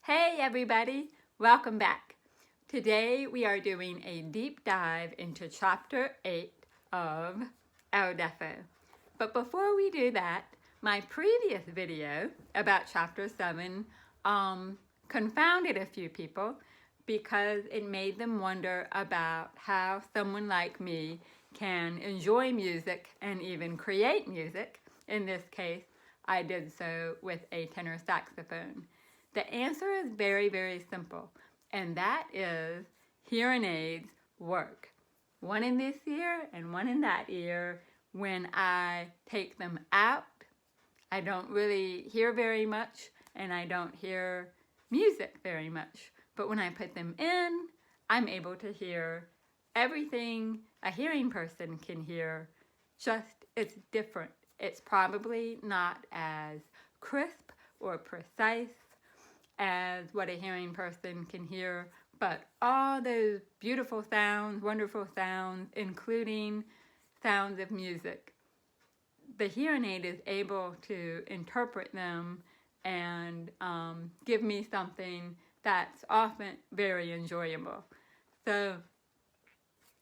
Hey everybody, welcome back. Today we are doing a deep dive into Chapter 8 of El Deafo. But before we do that, my previous video about Chapter 7 confounded a few people because it made them wonder about how someone like me can enjoy music and even create music. In this case, I did so with a tenor saxophone. The answer is very, very simple, and that is hearing aids work. One in this ear and one in that ear. When I take them out, I don't really hear very much, and I don't hear music very much. But when I put them in, I'm able to hear everything a hearing person can hear, just it's different. It's probably not as crisp or precise as what a hearing person can hear, but all those beautiful sounds, wonderful sounds, including sounds of music, the hearing aid is able to interpret them and give me something that's often very enjoyable. So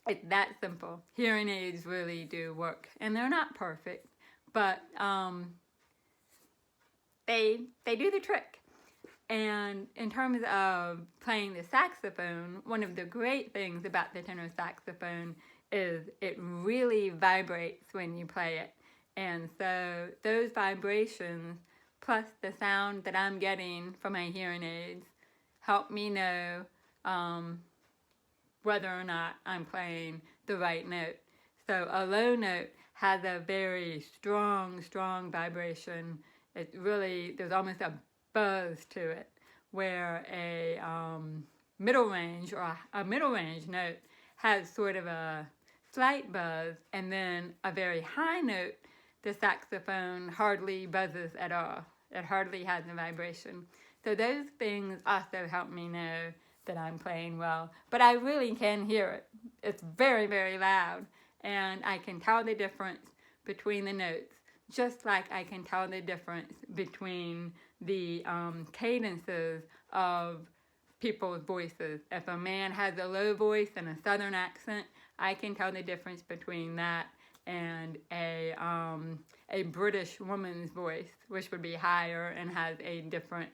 it's that simple. Hearing aids really do work, and they're not perfect, but they do the trick. And in terms of playing the saxophone, one of the great things about the tenor saxophone is it really vibrates when you play it. And so those vibrations, plus the sound that I'm getting from my hearing aids, help me know whether or not I'm playing the right note. So a low note has a very strong vibration. It really, there's almost a buzz to it, where a middle range or a middle range note has sort of a slight buzz, and then a very high note, the saxophone hardly buzzes at all. It hardly has a vibration. So those things also help me know that I'm playing well, but I really can hear it. It's very, very loud, and I can tell the difference between the notes, just like I can tell the difference between the cadences of people's voices. If a man has a low voice and a southern accent, I can tell the difference between that and a British woman's voice, which would be higher and has a different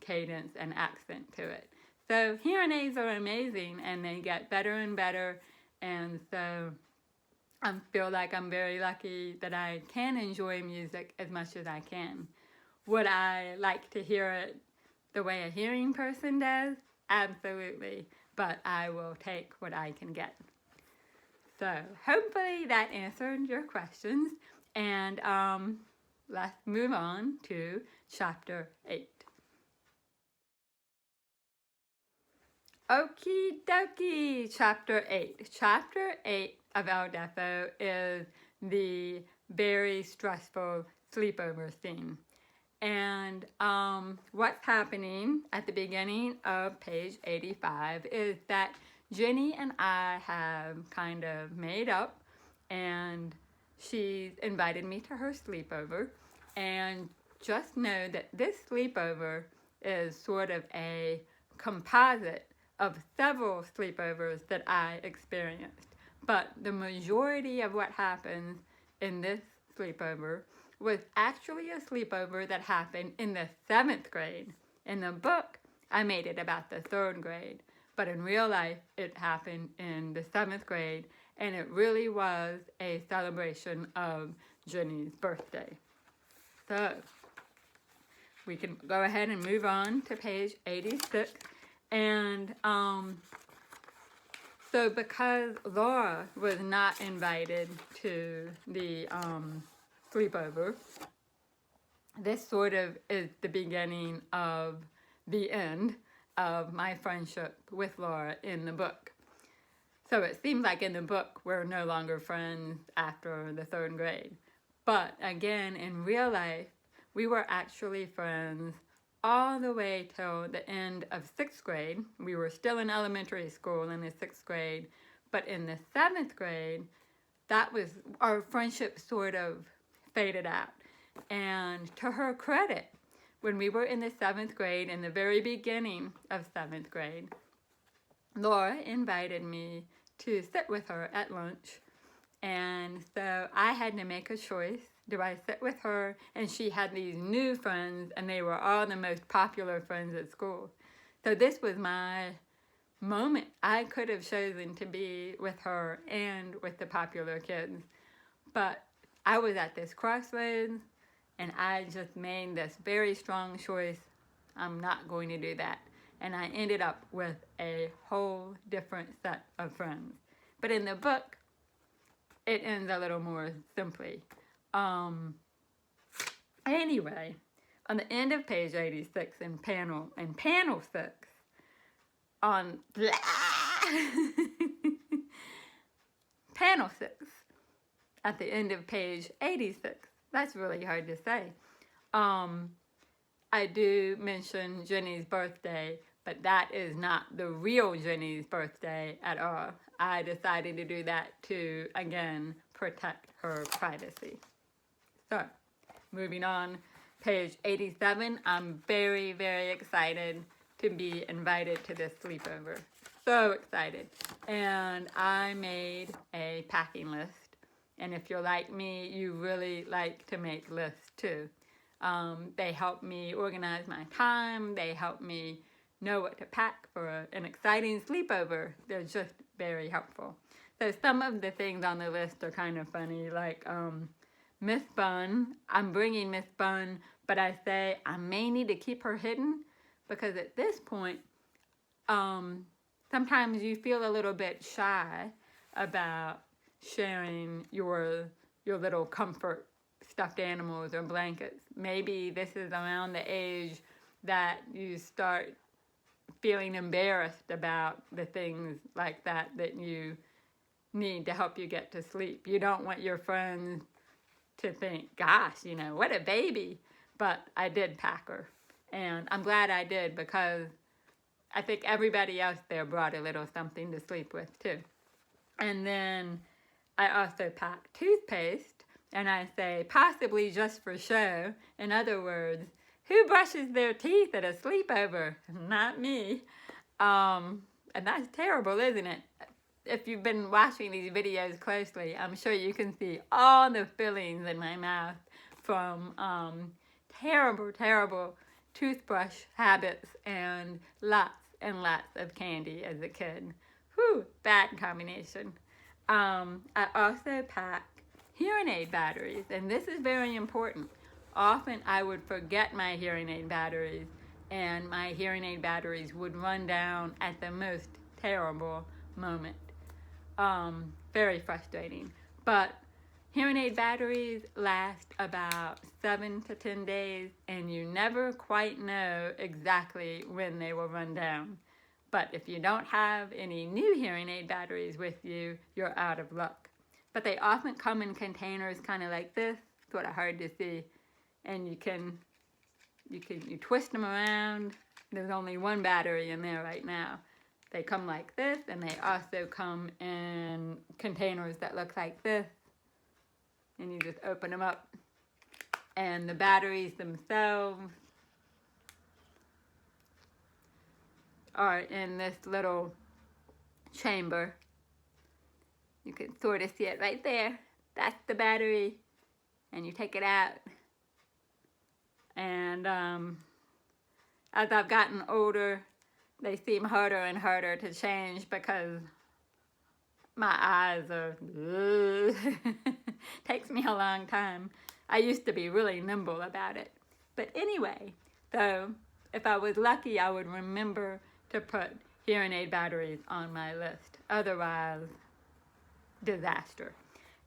cadence and accent to it. So hearing aids are amazing, and they get better and better, and so I feel like I'm very lucky that I can enjoy music as much as I can. Would I like to hear it the way a hearing person does? Absolutely, but I will take what I can get. So hopefully that answered your questions, and let's move on to Chapter 8. Okie dokie, Chapter 8. Chapter 8 of El Deafo is the very stressful sleepover scene. And what's happening at the beginning of page 85 is that Jenny and I have kind of made up, and she's invited me to her sleepover. And just know that this sleepover is sort of a composite of several sleepovers that I experienced. But the majority of what happens in this sleepover was actually a sleepover that happened in the 7th grade. In the book, I made it about the 3rd grade, but in real life, it happened in the 7th grade, and it really was a celebration of Jenny's birthday. So we can go ahead and move on to page 86. And so because Laura was not invited to the sleepover, this sort of is the beginning of the end of my friendship with Laura in the book. So it seems like in the book we're no longer friends after the 3rd grade. But again, in real life, we were actually friends all the way till the end of 6th grade. We were still in elementary school in the 6th grade, but in the 7th grade, that was, our friendship sort of faded out. And to her credit, when we were in the 7th grade, in the very beginning of 7th grade, Laura invited me to sit with her at lunch. And so I had to make a choice. Do I sit with her? And she had these new friends, and they were all the most popular friends at school. So this was my moment. I could have chosen to be with her and with the popular kids. But I was at this crossroads, and I just made this very strong choice. I'm not going to do that. And I ended up with a whole different set of friends. But in the book, it ends a little more simply. Anyway, on the end of page 86 in panel 6, on panel 6, at the end of page 86, that's really hard to say, I do mention Jenny's birthday, but that is not the real Jenny's birthday at all. I decided to do that to, again, protect her privacy. So, moving on, page 87, I'm very, very excited to be invited to this sleepover. So excited. And I made a packing list. And if you're like me, you really like to make lists too. They help me organize my time. They help me know what to pack for an exciting sleepover. They're just very helpful. So some of the things on the list are kind of funny, like Miss Bun. I'm bringing Miss Bun, but I say I may need to keep her hidden because at this point, sometimes you feel a little bit shy about sharing your little comfort stuffed animals or blankets. Maybe this is around the age that you start feeling embarrassed about the things like that you need to help you get to sleep. You don't want your friends to think, gosh, what a baby. But I did pack her. And I'm glad I did because I think everybody else there brought a little something to sleep with too. And then I also pack toothpaste, and I say possibly just for show. In other words, who brushes their teeth at a sleepover? Not me. And that's terrible, isn't it? If you've been watching these videos closely, I'm sure you can see all the fillings in my mouth from terrible, terrible toothbrush habits and lots of candy as a kid. Whew, bad combination. I also pack hearing aid batteries, and this is very important. Often I would forget my hearing aid batteries, and my hearing aid batteries would run down at the most terrible moment. Very frustrating. But hearing aid batteries last about 7 to 10 days, and you never quite know exactly when they will run down. But if you don't have any new hearing aid batteries with you, you're out of luck. But they often come in containers kind of like this, sort of hard to see. And you twist them around. There's only one battery in there right now. They come like this, and they also come in containers that look like this. And you just open them up. And the batteries themselves are in this little chamber. You can sort of see it right there. That's the battery. And you take it out. And as I've gotten older, they seem harder and harder to change because my eyes are... takes me a long time. I used to be really nimble about it. But anyway, though, if I was lucky, I would remember to put hearing aid batteries on my list. Otherwise, disaster.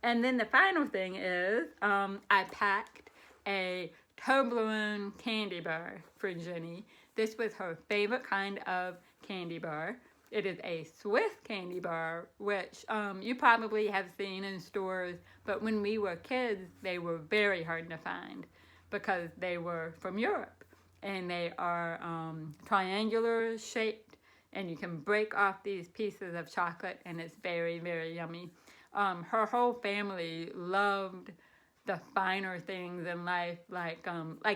And then the final thing is I packed a Toblerone candy bar for Jenny. This was her favorite kind of candy bar. It is a Swiss candy bar, which you probably have seen in stores, but when we were kids, they were very hard to find because they were from Europe. And they are triangular shaped, and you can break off these pieces of chocolate, and it's very, very yummy. Her whole family loved the finer things in life, like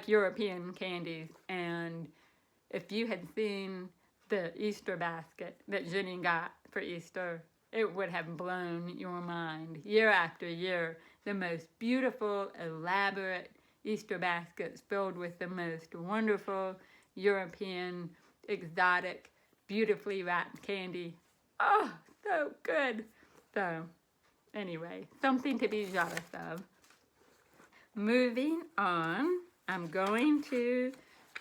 European candies. And if you had seen the Easter basket that Jenny got for Easter, it would have blown your mind. Year after year, the most beautiful, elaborate Easter baskets filled with the most wonderful European, exotic, beautifully wrapped candy. Oh, so good. So, anyway, something to be jealous of. Moving on, I'm going to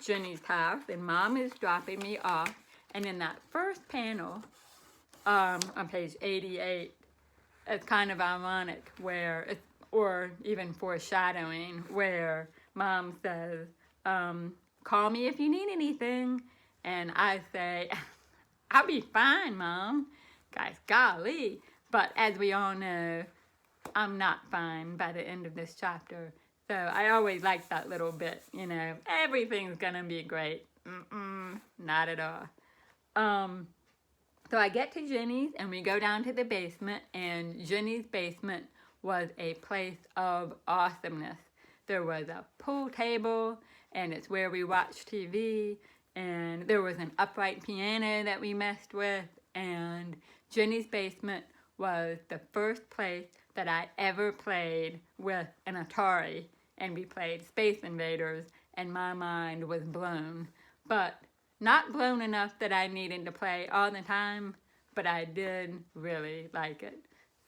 Jenny's house, and Mom is dropping me off. And in that first panel, on page 88, it's kind of ironic where it's, or even foreshadowing, where Mom says, call me if you need anything. And I say, I'll be fine, Mom. Guys, golly. But as we all know, I'm not fine by the end of this chapter. So I always like that little bit, everything's gonna be great. Not at all. So I get to Jenny's and we go down to the basement, and Jenny's basement was a place of awesomeness. There was a pool table, and it's where we watch TV, and there was an upright piano that we messed with, and Jenny's basement was the first place that I ever played with an Atari, and we played Space Invaders, and my mind was blown. But not blown enough that I needed to play all the time, but I did really like it.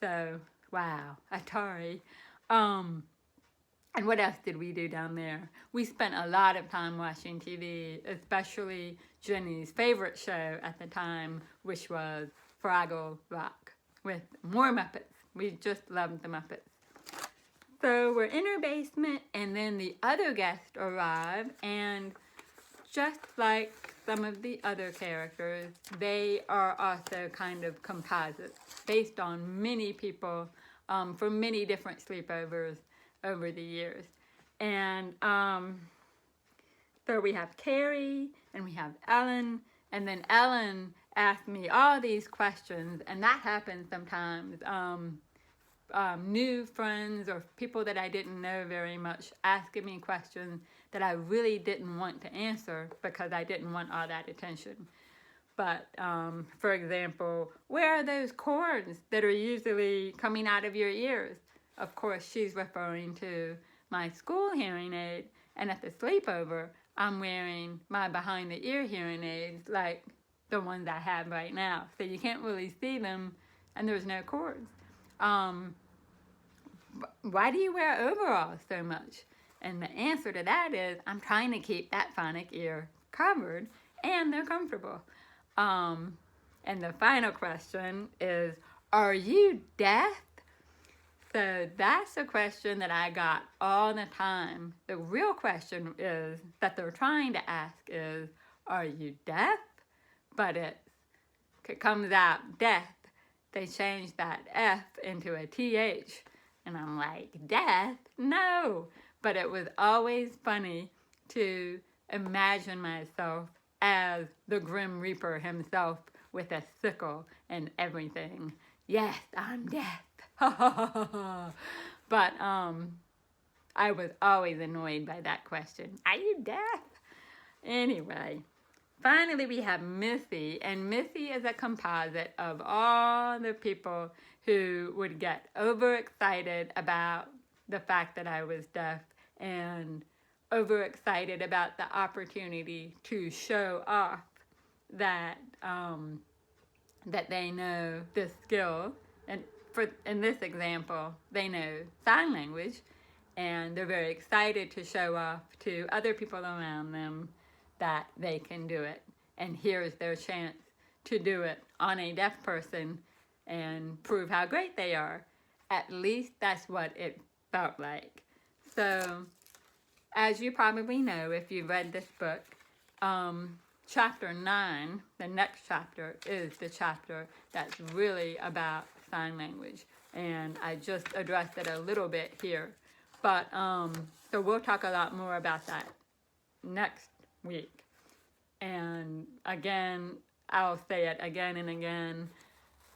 So, wow, Atari. And what else did we do down there? We spent a lot of time watching TV, especially Jenny's favorite show at the time, which was Fraggle Rock, with more Muppets. We just loved the Muppets. So we're in her basement, and then the other guests arrive, and just like some of the other characters, they are also kind of composites based on many people from many different sleepovers over the years. And so we have Carrie, and we have Ellen, and then Ellen asked me all these questions, and that happens sometimes. New friends or people that I didn't know very much asking me questions that I really didn't want to answer because I didn't want all that attention. But, for example, where are those cords that are usually coming out of your ears? Of course, she's referring to my school hearing aid, and at the sleepover, I'm wearing my behind-the-ear hearing aids like the ones I have right now. So you can't really see them, and there's no cords. Why do you wear overalls so much? And the answer to that is, I'm trying to keep that phonic ear covered, and they're comfortable. And the final question is, are you deaf? So that's a question that I got all the time. The real question is, that they're trying to ask is, are you deaf? But it comes out death. They changed that F into a TH. And I'm like, death? No. But it was always funny to imagine myself as the Grim Reaper himself with a sickle and everything. Yes, I'm deaf. But I was always annoyed by that question. Are you deaf? Anyway, finally we have Missy, and Missy is a composite of all the people who would get overexcited about the fact that I was deaf and overexcited about the opportunity to show off that that they know this skill. And in this example, they know sign language, and they're very excited to show off to other people around them that they can do it. And here's their chance to do it on a deaf person and prove how great they are. At least that's what it felt like. So, as you probably know if you've read this book, chapter 9, the next chapter, is the chapter that's really about sign language. And I just addressed it a little bit here. But, so we'll talk a lot more about that next week. And again, I'll say it again and again,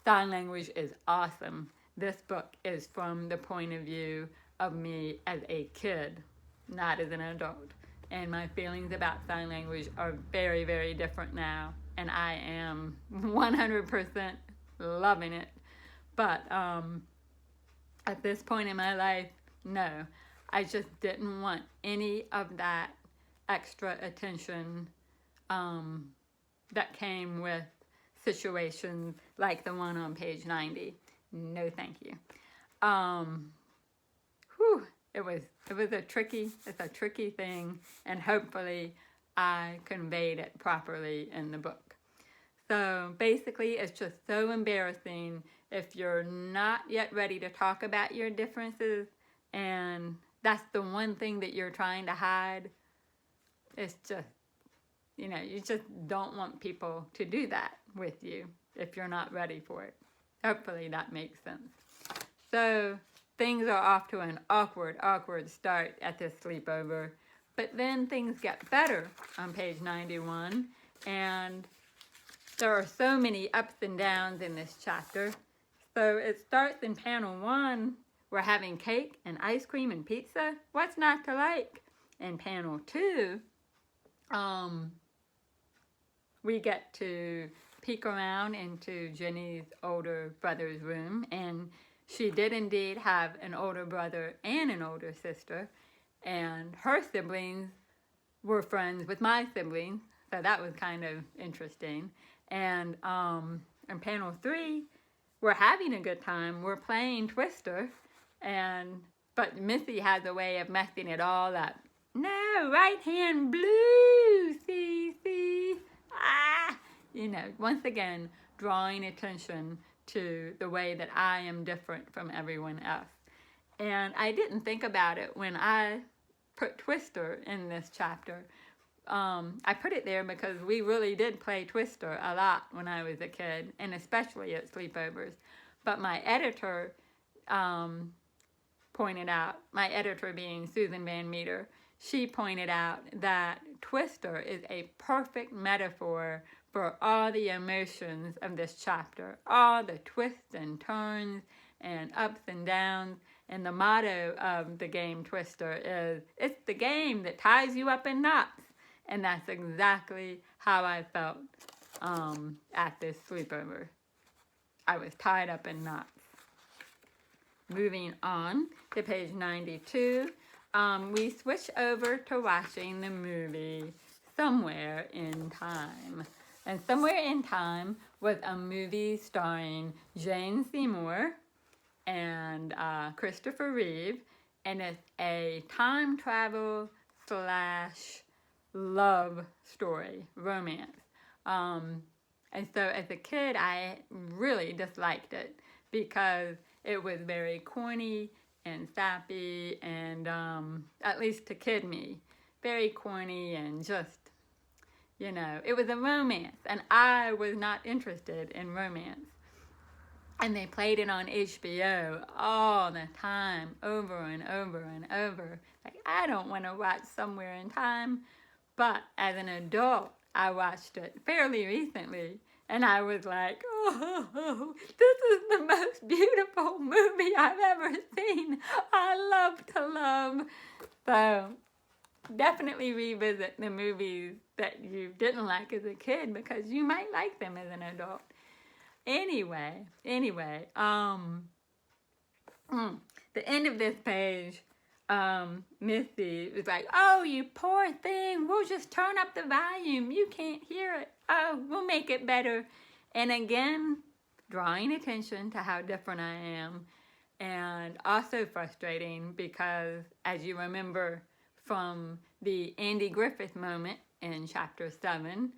sign language is awesome. This book is from the point of view of me as a kid, not as an adult. And my feelings about sign language are very, very different now. And I am 100% loving it. But at this point in my life, no. I just didn't want any of that extra attention that came with situations like the one on page 90. No, thank you. It's a tricky thing, and hopefully I conveyed it properly in the book. So basically, it's just so embarrassing if you're not yet ready to talk about your differences, and that's the one thing that you're trying to hide. It's just, you just don't want people to do that with you if you're not ready for it. Hopefully that makes sense. So things are off to an awkward start at this sleepover, but then things get better on page 91, and there are so many ups and downs in this chapter. So it starts in panel 1, we're having cake and ice cream and pizza. What's not to like? In panel 2, we get to peek around into Jenny's older brother's room, and she did indeed have an older brother and an older sister, and her siblings were friends with my siblings, so that was kind of interesting. And in panel 3, we're having a good time. We're playing Twister, but Missy has a way of messing it all up. No, right hand blue, see, once again, drawing attention to the way that I am different from everyone else. And I didn't think about it when I put Twister in this chapter. I put it there because we really did play Twister a lot when I was a kid, and especially at sleepovers. But my editor pointed out, my editor being Susan Van Meter, she pointed out that Twister is a perfect metaphor for all the emotions of this chapter, all the twists and turns and ups and downs. And the motto of the game Twister is, it's the game that ties you up in knots. And that's exactly how I felt at this sleepover. I was tied up in knots. Moving on to page 92, we switch over to watching the movie Somewhere in Time. And Somewhere in Time was a movie starring Jane Seymour and Christopher Reeve, and it's a time travel / love story, romance. And so as a kid, I really disliked it because it was very corny and sappy, and at least to kid me, very corny and just, it was a romance, and I was not interested in romance. And they played it on HBO all the time, over and over and over. Like, I don't want to watch Somewhere in Time. But as an adult, I watched it fairly recently, and I was like, oh, this is the most beautiful movie I've ever seen. I love to love. So definitely revisit the movies that you didn't like as a kid, because you might like them as an adult. Anyway, the end of this page, Missy was like, oh, you poor thing, we'll just turn up the volume. You can't hear it. Oh, we'll make it better. And again, drawing attention to how different I am. And also frustrating because, as you remember from the Andy Griffith moment in chapter 7,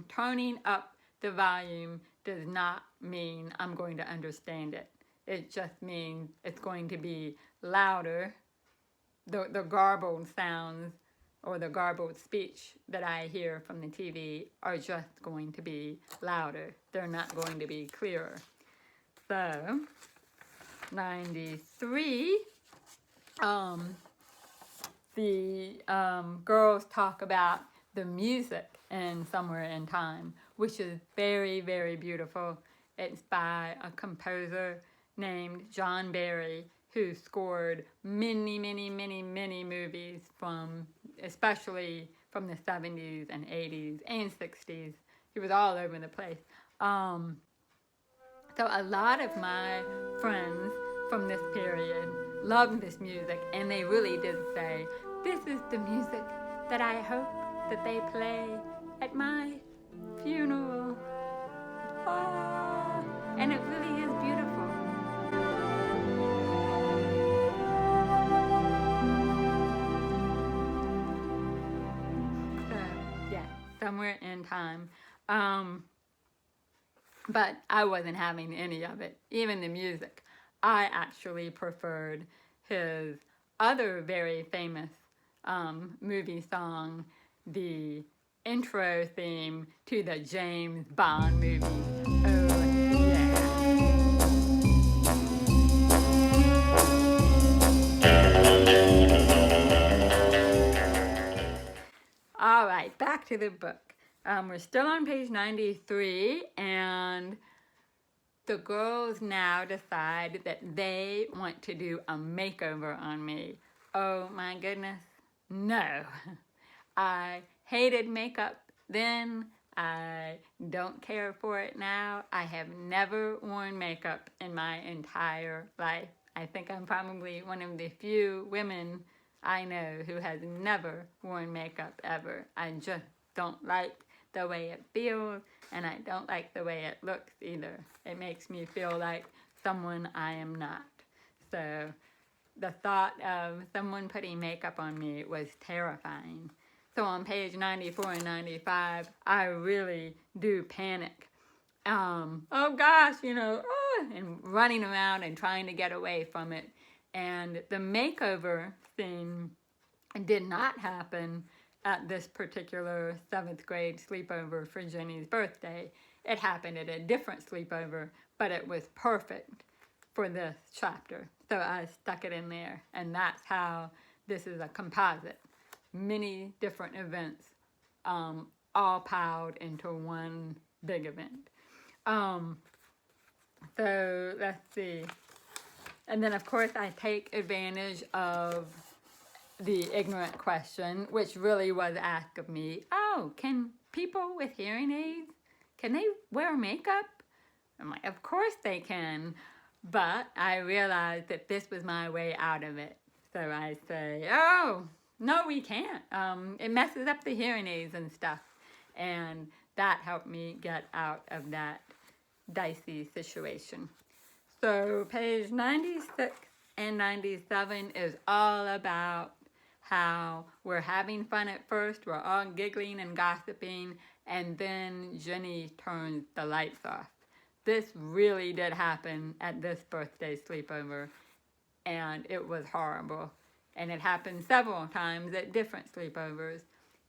turning up the volume does not mean I'm going to understand it. It just means it's going to be louder. The garbled sounds or the garbled speech that I hear from the TV are just going to be louder. They're not going to be clearer. So, 93, the girls talk about the music in Somewhere in Time, which is very, very beautiful. It's by a composer named John Barry, who scored many, many, many, many movies especially from the 70s and 80s and 60s. He was all over the place. So a lot of my friends from this period loved this music, and they really did say, this is the music that I hope that they play at my funeral. Oh, and it really is beautiful. So, yeah, somewhere in time. But I wasn't having any of it, even the music. I actually preferred his other very famous movie song, the intro theme to the James Bond movie. Oh, yeah. All right, back to the book. We're still on page 93, and the girls now decide that they want to do a makeover on me. Oh my goodness, no. I hated makeup then. I don't care for it now. I have never worn makeup in my entire life. I think I'm probably one of the few women I know who has never worn makeup ever. I just don't like the way it feels, and I don't like the way it looks either. It makes me feel like someone I am not. So the thought of someone putting makeup on me was terrifying. So on page 94 and 95, I really do panic. Oh gosh, and running around and trying to get away from it. And the makeover thing did not happen at this particular 7th grade sleepover for Jenny's birthday. It happened at a different sleepover, but it was perfect for this chapter. So I stuck it in there, and that's how this is a composite. Many different events, all piled into one big event. So let's see. And then, of course, I take advantage of the ignorant question, which really was asked of me. Oh, can people with hearing aids, can they wear makeup? I'm like, of course they can. But I realized that this was my way out of it. So I say, oh, no, we can't. It messes up the hearing aids and stuff. And that helped me get out of that dicey situation. So page 96 and 97 is all about how we're having fun at first, we're all giggling and gossiping, and then Jenny turns the lights off. This really did happen at this birthday sleepover, and it was horrible. And it happened several times at different sleepovers.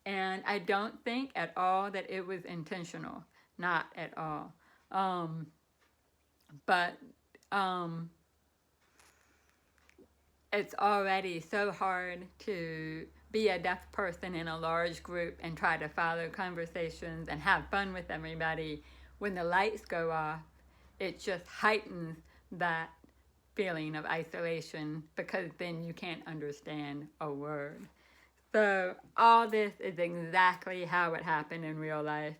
And I don't think at all that it was intentional. Not at all. But it's already so hard to be a deaf person in a large group and try to follow conversations and have fun with everybody. When the lights go off, it just heightens that feeling of isolation, because then you can't understand a word. So all this is exactly how it happened in real life.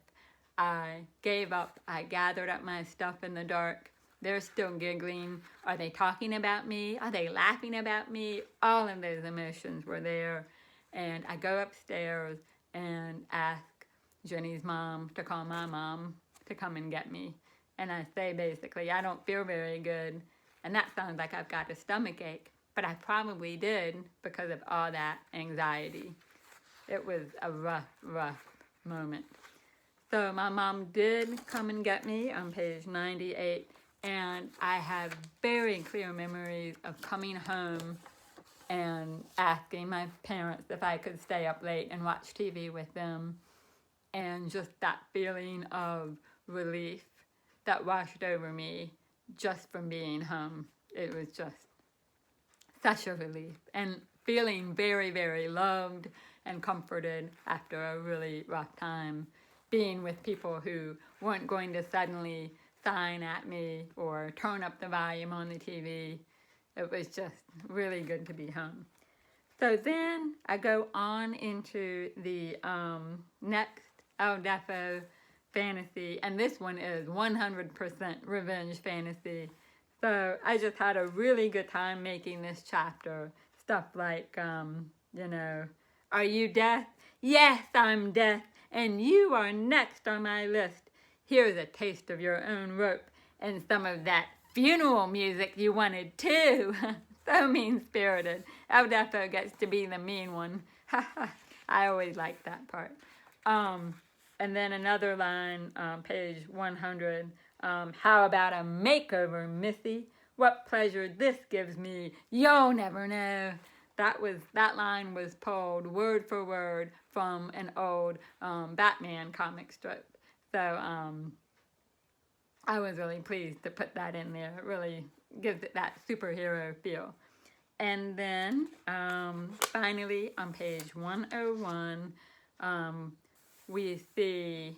I gave up. I gathered up my stuff in the dark. They're still giggling. Are they talking about me? Are they laughing about me? All of those emotions were there. And I go upstairs and ask Jenny's mom to call my mom to come and get me. And I say basically, I don't feel very good. And that sounds like I've got a stomach ache. But I probably did because of all that anxiety. It was a rough, rough moment. So my mom did come and get me on page 98. And I have very clear memories of coming home and asking my parents if I could stay up late and watch TV with them. And just that feeling of relief that washed over me just from being home. It was just such a relief. And feeling very, very loved and comforted after a really rough time. Being with people who weren't going to suddenly sign at me or turn up the volume on the TV. it was just really good to be home. So then I go on into the next Deafo fantasy, and this one is 100% revenge fantasy. So I just had a really good time making this chapter. Stuff like, are you deaf? Yes, I'm deaf, and you are next on my list. Here's a taste of your own rope and some of that funeral music you wanted too. So mean-spirited. Deafo gets to be the mean one. I always like that part. And then another line, page 100. How about a makeover, Missy? What pleasure this gives me, you'll never know. That line was pulled word for word from an old Batman comic strip. So I was really pleased to put that in there. It really gives it that superhero feel. And then finally on page 101, we see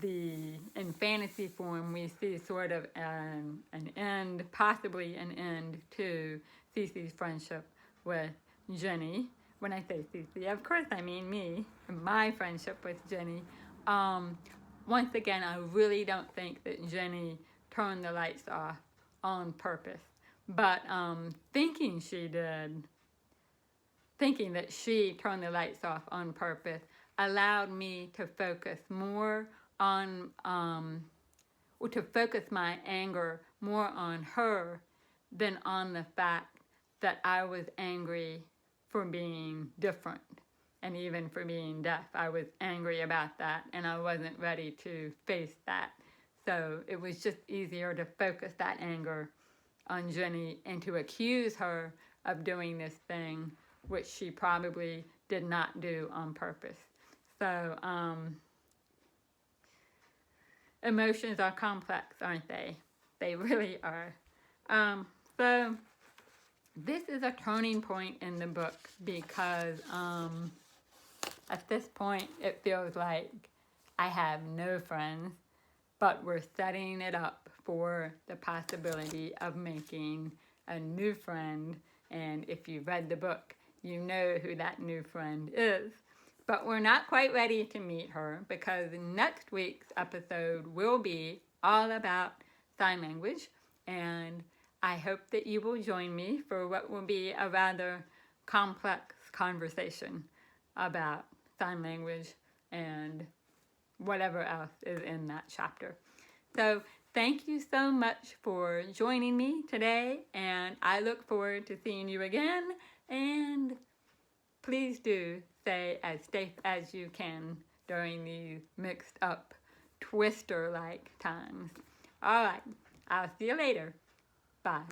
in fantasy form, we see sort of an end, possibly an end to Cece's friendship with Jenny. When I say Cece, of course I mean me, my friendship with Jenny. Once again, I really don't think that Jenny turned the lights off on purpose. But thinking that she turned the lights off on purpose allowed me to focus more on, to focus my anger more on her than on the fact that I was angry for being different and even for being deaf. I was angry about that, and I wasn't ready to face that. So it was just easier to focus that anger on Jenny and to accuse her of doing this thing, which she probably did not do on purpose. So emotions are complex, aren't they? They really are. So this is a turning point in the book because at this point it feels like I have no friends, but we're setting it up for the possibility of making a new friend. And if you've read the book, you know who that new friend is. But we're not quite ready to meet her because next week's episode will be all about sign language. And I hope that you will join me for what will be a rather complex conversation about sign language and whatever else is in that chapter. So thank you so much for joining me today, and I look forward to seeing you again. And please do stay as safe as you can during these mixed up, twister-like times. All right, I'll see you later. Bye.